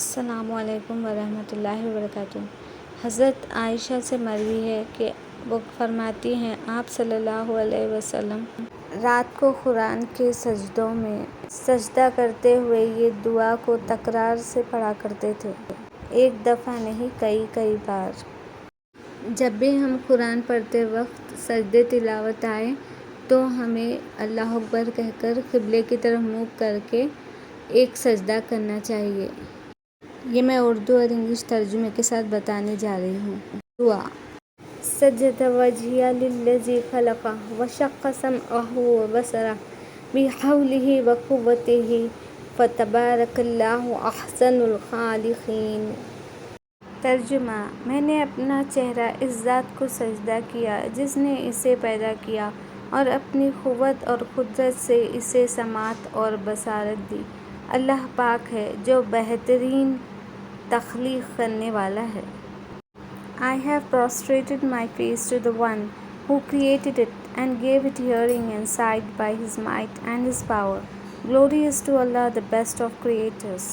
السلام علیکم ورحمۃ اللہ وبرکاتہ۔ حضرت عائشہ سے مروی ہے کہ وہ فرماتی ہیں آپ صلی اللہ علیہ وسلم رات کو قرآن کے سجدوں میں سجدہ کرتے ہوئے یہ دعا کو تکرار سے پڑھا کرتے تھے، ایک دفعہ نہیں کئی بار۔ جب بھی ہم قرآن پڑھتے وقت سجدے تلاوت آئے تو ہمیں اللہ اکبر کہہ کر قبلے کی طرف منہ کر کے ایک سجدہ کرنا چاہیے۔ یہ میں اردو اور انگلش ترجمے کے ساتھ بتانے جا رہی ہوں۔ دعا: سجد وجہی للذی خلق وشق سمعہ وبصرہ بحولہ وقوتہ فتبارک اللہ احسن الخالقین۔ ترجمہ: میں نے اپنا چہرہ اس ذات کو سجدہ کیا جس نے اسے پیدا کیا اور اپنی قوت اور قدرت سے اسے سماعت اور بصارت دی۔ اللہ پاک ہے جو بہترین تخلیق کرنے والا ہے۔ I have prostrated my face to the one who created it and gave it hearing and sight by his might and his power. Glory is to Allah, the best of creators.